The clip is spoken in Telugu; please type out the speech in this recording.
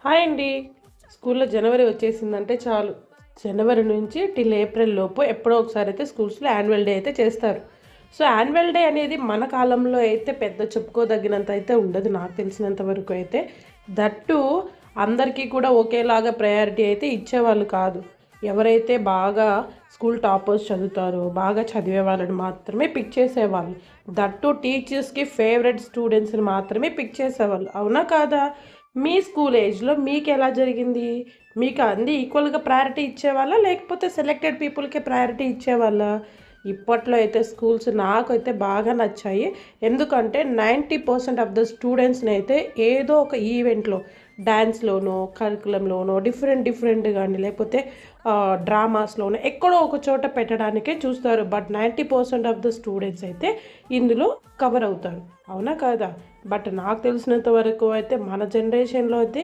హాయ్ అండి. స్కూల్లో జనవరి వచ్చేసిందంటే చాలు. జనవరి నుంచి టిల్ ఏప్రిల్ లోపు ఎప్పుడో ఒకసారి అయితే స్కూల్స్లో యాన్యువల్ డే అయితే చేస్తారు. సో యాన్యువల్ డే అనేది మన కాలంలో అయితే పెద్ద చెప్పుకోదగినంత అయితే ఉండదు, నాకు తెలిసినంత వరకు అయితే. దట్టు అందరికీ కూడా ఒకేలాగా ప్రయారిటీ అయితే ఇచ్చేవాళ్ళు కాదు. ఎవరైతే బాగా స్కూల్ టాపర్స్ చదువుతారో, బాగా చదివే వాళ్ళని మాత్రమే పిక్ చేసేవాళ్ళు. దట్టు టీచర్స్కి ఫేవరెట్ స్టూడెంట్స్ని మాత్రమే పిక్ చేసేవాళ్ళు. అవునా కాదా? మీ స్కూల్ ఏజ్లో మీకు ఎలా జరిగింది? మీకు అన్ని ఈక్వల్గా ప్రయారిటీ ఇచ్చేవాళ్ళా, లేకపోతే సెలెక్టెడ్ పీపుల్కే ప్రయారిటీ ఇచ్చేవాళ్ళా? ఇప్పట్లో అయితే స్కూల్స్ నాకైతే బాగా నచ్చాయి. ఎందుకంటే 90% ఆఫ్ ద స్టూడెంట్స్ని అయితే ఏదో ఒక ఈవెంట్లో, డ్యాన్స్లోనో, కరికులంలోనో, డిఫరెంట్ కానీ, లేకపోతే డ్రామాస్లోనో ఎక్కడో ఒక చోట పెట్టడానికే చూస్తారు. బట్ 90% ఆఫ్ ద స్టూడెంట్స్ అయితే ఇందులో కవర్ అవుతారు. అవునా కాదా? బట్ నాకు తెలిసినంత వరకు అయితే మన జనరేషన్లో అయితే